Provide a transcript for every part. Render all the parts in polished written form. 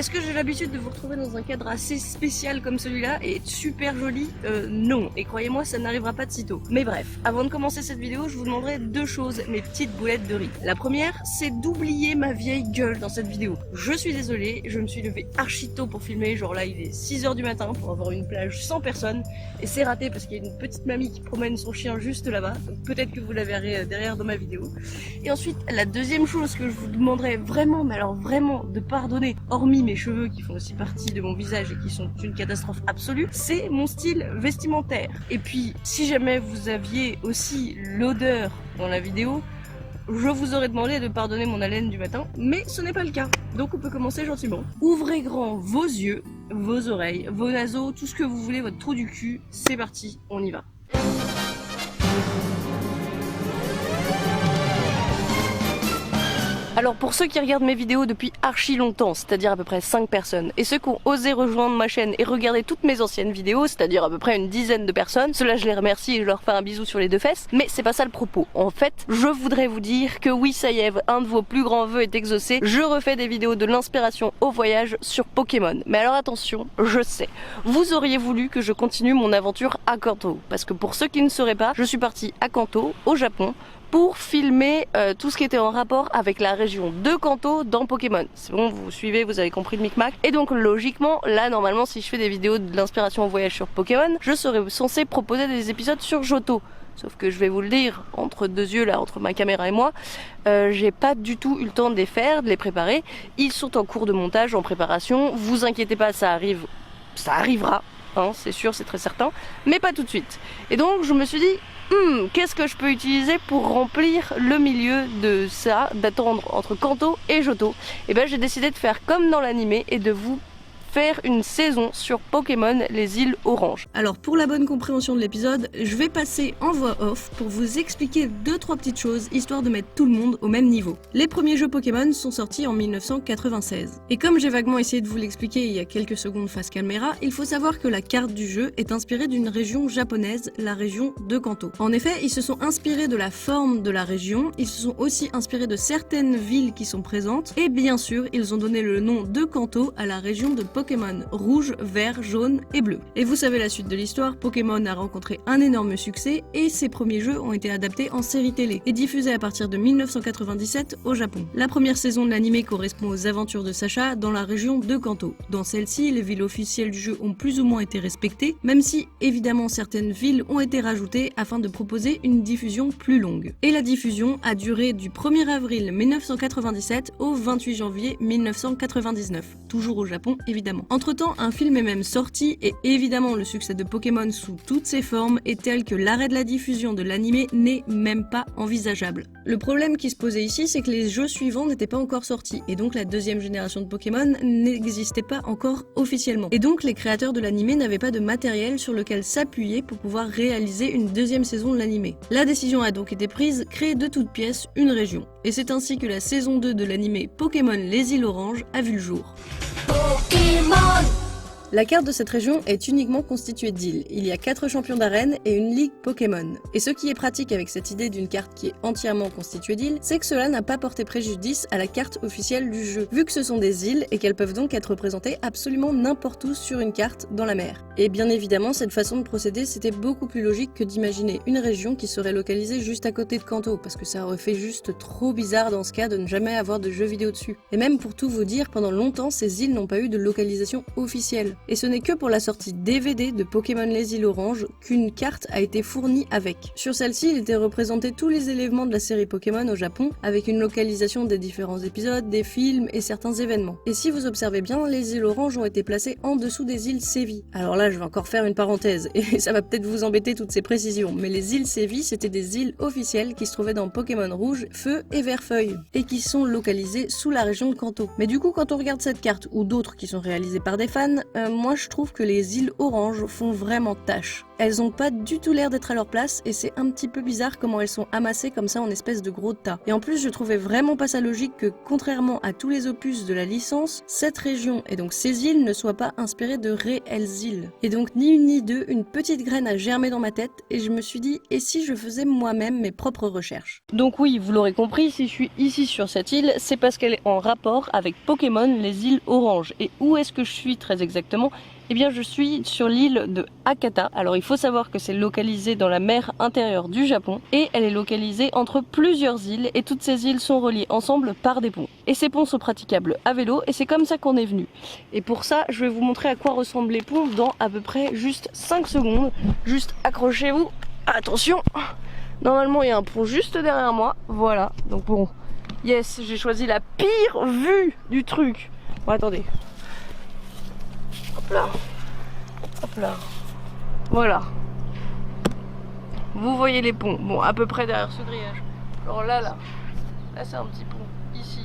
Est-ce que j'ai l'habitude de vous retrouver dans un cadre assez spécial comme celui-là et être super joli? Non, et croyez-moi, ça n'arrivera pas de sitôt. Mais bref, avant de commencer cette vidéo, je vous demanderai deux choses, mes petites boulettes de riz. La première, c'est d'oublier ma vieille gueule dans cette vidéo. Je suis désolée, je me suis levée archi tôt pour filmer, genre là il est 6h du matin pour avoir une plage sans personne, et c'est raté parce qu'il y a une petite mamie qui promène son chien juste là-bas, donc peut-être que vous la verrez derrière dans ma vidéo. Et ensuite, la deuxième chose que je vous demanderai vraiment, mais alors vraiment, de pardonner, hormis mes cheveux qui font aussi partie de mon visage et qui sont une catastrophe absolue, c'est mon style vestimentaire. Et puis, si jamais vous aviez aussi l'odeur dans la vidéo, je vous aurais demandé de pardonner mon haleine du matin, mais ce n'est pas le cas. Donc on peut commencer gentiment. Ouvrez grand vos yeux, vos oreilles, vos naseaux, tout ce que vous voulez, votre trou du cul. C'est parti, on y va. Alors pour ceux qui regardent mes vidéos depuis archi longtemps, c'est-à-dire à peu près 5 personnes, et ceux qui ont osé rejoindre ma chaîne et regarder toutes mes anciennes vidéos, c'est-à-dire à peu près une dizaine de personnes, ceux-là je les remercie et je leur fais un bisou sur les deux fesses, mais c'est pas ça le propos. En fait, je voudrais vous dire que oui, ça y est, un de vos plus grands vœux est exaucé, je refais des vidéos de l'inspiration au voyage sur Pokémon. Mais alors attention, je sais, vous auriez voulu que je continue mon aventure à Kanto, parce que pour ceux qui ne sauraient pas, je suis partie à Kanto, au Japon, pour filmer tout ce qui était en rapport avec la région de Kanto dans Pokémon. C'est bon, vous suivez, vous avez compris le micmac. Et donc logiquement, là normalement si je fais des vidéos de l'inspiration au voyage sur Pokémon, je serais censée proposer des épisodes sur Johto. Sauf que je vais vous le dire, entre deux yeux là, entre ma caméra et moi, j'ai pas du tout eu le temps de les faire, de les préparer. Ils sont en cours de montage, en préparation. Vous inquiétez pas, ça arrive, ça arrivera. Hein, c'est sûr, c'est très certain, mais pas tout de suite. Et donc je me suis dit, qu'est-ce que je peux utiliser pour remplir le milieu de ça, d'attendre entre Kanto et Johto? Et ben j'ai décidé de faire comme dans l'animé et de vous faire une saison sur Pokémon les îles Orange. Alors pour la bonne compréhension de l'épisode, je vais passer en voix off pour vous expliquer 2-3 petites choses histoire de mettre tout le monde au même niveau. Les premiers jeux Pokémon sont sortis en 1996. Et comme j'ai vaguement essayé de vous l'expliquer il y a quelques secondes face caméra, il faut savoir que la carte du jeu est inspirée d'une région japonaise, la région de Kanto. En effet, ils se sont inspirés de la forme de la région, ils se sont aussi inspirés de certaines villes qui sont présentes, et bien sûr, ils ont donné le nom de Kanto à la région de Pokémon rouge, vert, jaune et bleu. Et vous savez la suite de l'histoire, Pokémon a rencontré un énorme succès et ses premiers jeux ont été adaptés en série télé et diffusés à partir de 1997 au Japon. La première saison de l'anime correspond aux aventures de Sacha dans la région de Kanto. Dans celle-ci, les villes officielles du jeu ont plus ou moins été respectées, même si évidemment certaines villes ont été rajoutées afin de proposer une diffusion plus longue. Et la diffusion a duré du 1er avril 1997 au 28 janvier 1999, toujours au Japon évidemment. Entre-temps, un film est même sorti et évidemment le succès de Pokémon sous toutes ses formes est tel que l'arrêt de la diffusion de l'anime n'est même pas envisageable. Le problème qui se posait ici, c'est que les jeux suivants n'étaient pas encore sortis et donc la deuxième génération de Pokémon n'existait pas encore officiellement. Et donc les créateurs de l'anime n'avaient pas de matériel sur lequel s'appuyer pour pouvoir réaliser une deuxième saison de l'anime. La décision a donc été prise, créer de toutes pièces une région. Et c'est ainsi que la saison 2 de l'anime Pokémon les îles Orange a vu le jour. Pokémon! La carte de cette région est uniquement constituée d'îles. Il y a 4 champions d'arène et une ligue Pokémon. Et ce qui est pratique avec cette idée d'une carte qui est entièrement constituée d'îles, c'est que cela n'a pas porté préjudice à la carte officielle du jeu, vu que ce sont des îles et qu'elles peuvent donc être représentées absolument n'importe où sur une carte dans la mer. Et bien évidemment, cette façon de procéder, c'était beaucoup plus logique que d'imaginer une région qui serait localisée juste à côté de Kanto, parce que ça aurait fait juste trop bizarre dans ce cas de ne jamais avoir de jeux vidéo dessus. Et même pour tout vous dire, pendant longtemps, ces îles n'ont pas eu de localisation officielle. Et ce n'est que pour la sortie DVD de Pokémon les îles Orange qu'une carte a été fournie avec. Sur celle-ci, il était représenté tous les éléments de la série Pokémon au Japon, avec une localisation des différents épisodes, des films et certains événements. Et si vous observez bien, les îles Orange ont été placées en dessous des îles Sévi. Alors là, je vais encore faire une parenthèse, et ça va peut-être vous embêter toutes ces précisions, mais les îles Sévi, c'était des îles officielles qui se trouvaient dans Pokémon Rouge, Feu et Vert-Feuille, et qui sont localisées sous la région de Kanto. Mais du coup, quand on regarde cette carte, ou d'autres qui sont réalisées par des fans, moi je trouve que les îles oranges font vraiment tâche. Elles ont pas du tout l'air d'être à leur place et c'est un petit peu bizarre comment elles sont amassées comme ça en espèce de gros tas. Et en plus je trouvais vraiment pas ça logique que contrairement à tous les opus de la licence, cette région et donc ces îles ne soient pas inspirées de réelles îles. Et donc ni une ni deux, une petite graine a germé dans ma tête et je me suis dit et si je faisais moi-même mes propres recherches. Donc oui, vous l'aurez compris, si je suis ici sur cette île, c'est parce qu'elle est en rapport avec Pokémon, les îles oranges. Et où est-ce que je suis très exactement ? Eh bien je suis sur l'île de Hakata. Alors il faut savoir que c'est localisé dans la mer intérieure du Japon et elle est localisée entre plusieurs îles et toutes ces îles sont reliées ensemble par des ponts. Et ces ponts sont praticables à vélo et c'est comme ça qu'on est venu. Et pour ça, je vais vous montrer à quoi ressemblent les ponts dans à peu près juste 5 secondes. Juste accrochez-vous, attention. Normalement il y a un pont juste derrière moi, voilà. Donc bon, yes, j'ai choisi la pire vue du truc. Bon attendez. Hop là. Hop là. Voilà. Vous voyez les ponts. Bon, à peu près derrière ce grillage. Alors là c'est un petit pont. Ici.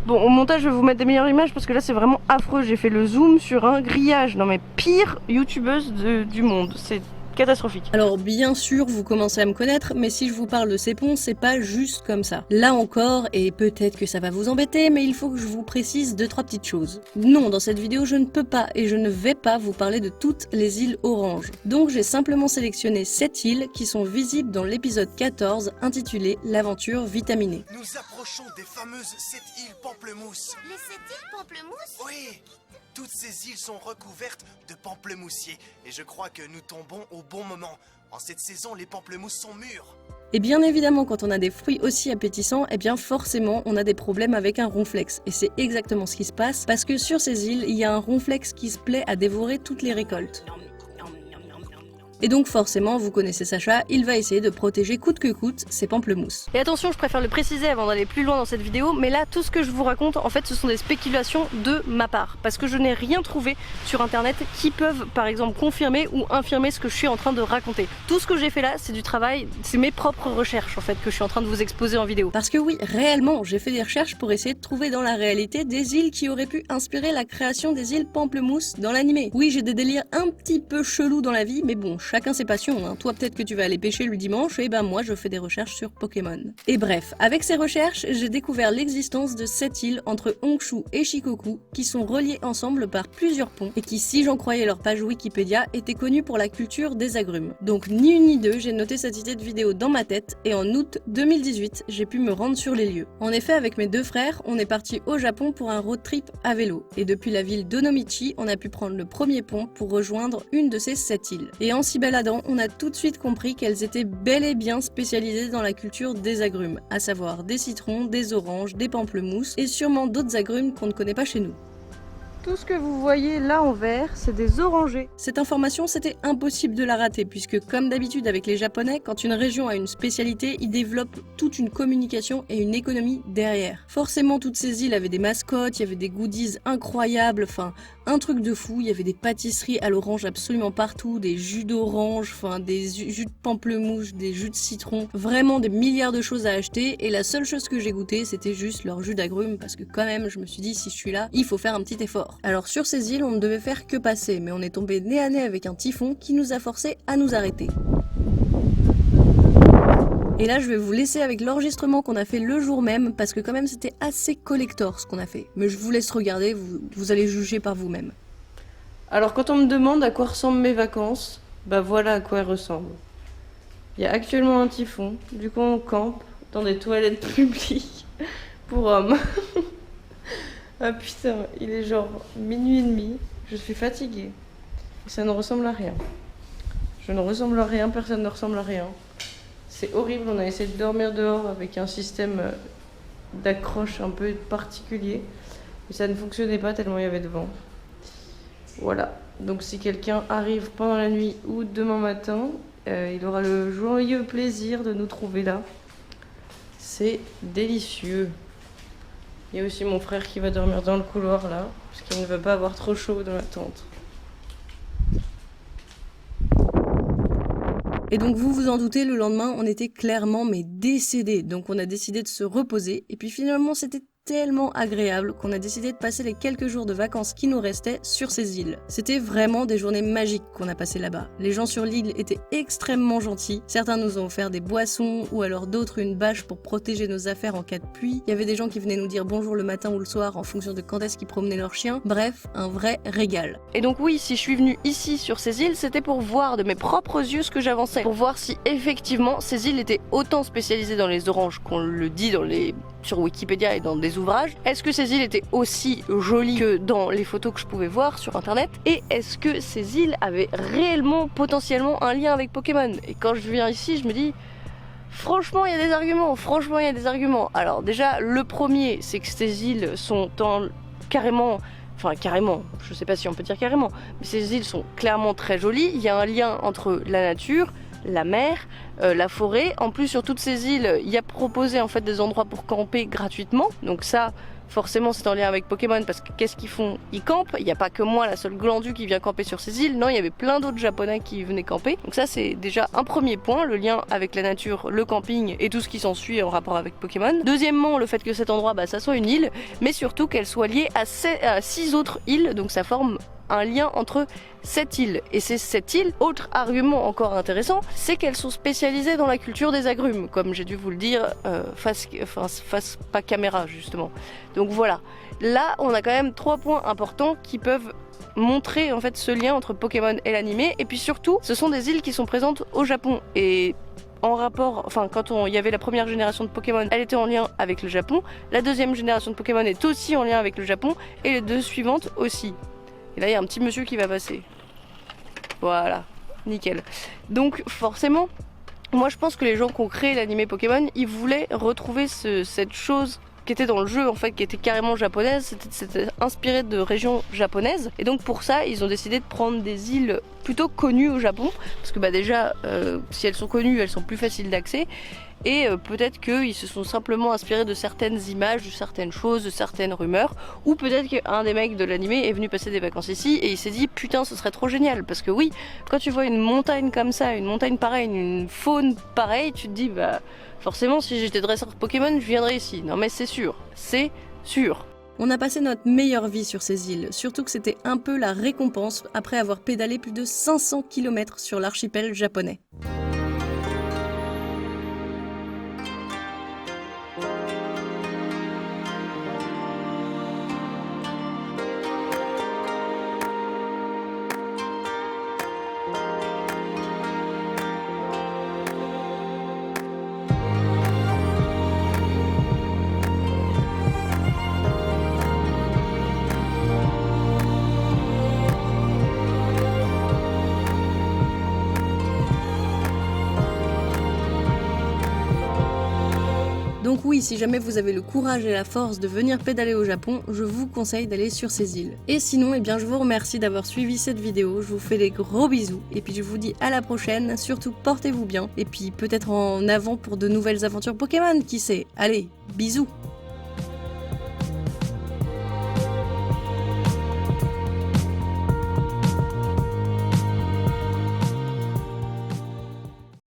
Bon, au montage, je vais vous mettre des meilleures images parce que là, c'est vraiment affreux. J'ai fait le zoom sur un grillage. Non mais pire youtubeuse du monde. C'est catastrophique. Alors bien sûr, vous commencez à me connaître, mais si je vous parle de ces ponts, c'est pas juste comme ça. Là encore, et peut-être que ça va vous embêter, mais il faut que je vous précise 2-3 petites choses. Non, dans cette vidéo, je ne peux pas et je ne vais pas vous parler de toutes les îles oranges. Donc j'ai simplement sélectionné 7 îles qui sont visibles dans l'épisode 14 intitulé L'aventure vitaminée. Nous approchons des fameuses 7 îles Pamplemousse. Les 7 îles Pamplemousse? Oui, toutes ces îles sont recouvertes de pamplemoussiers et je crois que nous tombons au bon moment. En cette saison, les pamplemousses sont mûrs. Et bien évidemment, quand on a des fruits aussi appétissants, eh bien forcément, on a des problèmes avec un ronflex. Et c'est exactement ce qui se passe, parce que sur ces îles, il y a un ronflex qui se plaît à dévorer toutes les récoltes. Et donc forcément, vous connaissez Sacha, il va essayer de protéger coûte que coûte ses pamplemousses. Et attention, je préfère le préciser avant d'aller plus loin dans cette vidéo, mais là, tout ce que je vous raconte, en fait, ce sont des spéculations de ma part. Parce que je n'ai rien trouvé sur internet qui peuvent, par exemple, confirmer ou infirmer ce que je suis en train de raconter. Tout ce que j'ai fait là, c'est du travail, c'est mes propres recherches, en fait, que je suis en train de vous exposer en vidéo. Parce que oui, réellement, j'ai fait des recherches pour essayer de trouver dans la réalité des îles qui auraient pu inspirer la création des îles pamplemousse dans l'animé. Oui, j'ai des délires un petit peu chelous dans la vie, mais bon, chacun ses passions, hein. Toi peut-être que tu vas aller pêcher le dimanche, et ben moi je fais des recherches sur Pokémon. Et bref, avec ces recherches, j'ai découvert l'existence de 7 îles entre Honshu et Shikoku qui sont reliées ensemble par plusieurs ponts et qui, si j'en croyais leur page Wikipédia, étaient connues pour la culture des agrumes. Donc ni une ni deux, j'ai noté cette idée de vidéo dans ma tête et en août 2018, j'ai pu me rendre sur les lieux. En effet, avec mes 2 frères, on est parti au Japon pour un road trip à vélo. Et depuis la ville d'Onomichi, on a pu prendre le premier pont pour rejoindre une de ces 7 îles. Et en s'y baladant, on a tout de suite compris qu'elles étaient bel et bien spécialisées dans la culture des agrumes, à savoir des citrons, des oranges, des pamplemousses et sûrement d'autres agrumes qu'on ne connaît pas chez nous. Tout ce que vous voyez là en vert, c'est des orangers. Cette information, c'était impossible de la rater, puisque comme d'habitude avec les Japonais, quand une région a une spécialité, ils développent toute une communication et une économie derrière. Forcément, toutes ces îles avaient des mascottes, il y avait des goodies incroyables, enfin, un truc de fou, il y avait des pâtisseries à l'orange absolument partout, des jus d'orange, enfin, des jus de pamplemousse, des jus de citron, vraiment des milliards de choses à acheter, et la seule chose que j'ai goûté, c'était juste leur jus d'agrumes, parce que quand même, je me suis dit, si je suis là, il faut faire un petit effort. Alors sur ces îles, on ne devait faire que passer, mais on est tombé nez à nez avec un typhon qui nous a forcé à nous arrêter. Et là, je vais vous laisser avec l'enregistrement qu'on a fait le jour même, parce que quand même c'était assez collector ce qu'on a fait. Mais je vous laisse regarder, vous allez juger par vous-même. Alors quand on me demande à quoi ressemblent mes vacances, bah voilà à quoi elles ressemblent. Il y a actuellement un typhon, du coup on campe dans des toilettes publiques pour hommes. Ah putain, il est genre minuit et demi, je suis fatiguée. Et ça ne ressemble à rien. Je ne ressemble à rien, personne ne ressemble à rien. C'est horrible, on a essayé de dormir dehors avec un système d'accroche un peu particulier. Mais ça ne fonctionnait pas tellement il y avait de vent. Voilà, donc si quelqu'un arrive pendant la nuit ou demain matin, il aura le joyeux plaisir de nous trouver là. C'est délicieux. Il y a aussi mon frère qui va dormir dans le couloir là, parce qu'il ne veut pas avoir trop chaud dans la tente. Et donc vous vous en doutez, le lendemain on était clairement mais décédés, donc on a décidé de se reposer, et puis finalement c'était tellement agréable qu'on a décidé de passer les quelques jours de vacances qui nous restaient sur ces îles. C'était vraiment des journées magiques qu'on a passées là-bas. Les gens sur l'île étaient extrêmement gentils. Certains nous ont offert des boissons ou alors d'autres une bâche pour protéger nos affaires en cas de pluie. Il y avait des gens qui venaient nous dire bonjour le matin ou le soir en fonction de quand est-ce qu'ils promenaient leur chien. Bref, un vrai régal. Et donc oui, si je suis venue ici sur ces îles, c'était pour voir de mes propres yeux ce que j'avançais. Pour voir si effectivement ces îles étaient autant spécialisées dans les oranges qu'on le dit sur Wikipédia et dans des ouvrages. Est-ce que ces îles étaient aussi jolies que dans les photos que je pouvais voir sur internet? Et est-ce que ces îles avaient réellement potentiellement un lien avec Pokémon? Et quand je viens ici, je me dis franchement il y a des arguments, Alors déjà le premier, c'est que ces îles sont carrément, je sais pas si on peut dire carrément, mais ces îles sont clairement très jolies. Il y a un lien entre la nature, la mer, la forêt. En plus, sur toutes ces îles, il y a proposé en fait des endroits pour camper gratuitement. Donc ça, forcément, c'est en lien avec Pokémon parce que qu'est-ce qu'ils font? Ils campent. Il n'y a pas que moi, la seule glandue qui vient camper sur ces îles. Non, il y avait plein d'autres Japonais qui venaient camper. Donc ça, c'est déjà un premier point, le lien avec la nature, le camping et tout ce qui s'ensuit en rapport avec Pokémon. Deuxièmement, le fait que cet endroit, ça soit une île, mais surtout qu'elle soit liée à 6 autres îles. Donc ça forme un lien entre cette île et ces 7 îles. Autre argument encore intéressant, c'est qu'elles sont spécialisées dans la culture des agrumes, comme j'ai dû vous le dire face pas caméra justement. Donc voilà, là on a quand même 3 points importants qui peuvent montrer en fait ce lien entre Pokémon et l'animé. Et puis surtout, ce sont des îles qui sont présentes au Japon et en rapport, quand il y avait la première génération de Pokémon, elle était en lien avec le Japon. La deuxième génération de Pokémon est aussi en lien avec le Japon et les 2 suivantes aussi. Et là, il y a un petit monsieur qui va passer. Voilà, nickel. Donc, forcément, moi je pense que les gens qui ont créé l'animé Pokémon, ils voulaient retrouver cette chose qui était dans le jeu, en fait, qui était carrément japonaise. C'était inspiré de régions japonaises. Et donc, pour ça, ils ont décidé de prendre des îles plutôt connues au Japon. Parce que déjà, si elles sont connues, elles sont plus faciles d'accès. Et peut-être qu'ils se sont simplement inspirés de certaines images, de certaines choses, de certaines rumeurs. Ou peut-être qu'un des mecs de l'animé est venu passer des vacances ici et il s'est dit putain ce serait trop génial. Parce que oui, quand tu vois une montagne comme ça, une montagne pareille, une faune pareille, tu te dis forcément si j'étais dresseur Pokémon je viendrais ici. Non mais c'est sûr, c'est sûr. On a passé notre meilleure vie sur ces îles, surtout que c'était un peu la récompense après avoir pédalé plus de 500 km sur l'archipel japonais. Donc oui, si jamais vous avez le courage et la force de venir pédaler au Japon, je vous conseille d'aller sur ces îles. Et sinon, je vous remercie d'avoir suivi cette vidéo, je vous fais des gros bisous, et puis je vous dis à la prochaine, surtout portez-vous bien, et puis peut-être en avant pour de nouvelles aventures Pokémon, qui sait. Allez, bisous!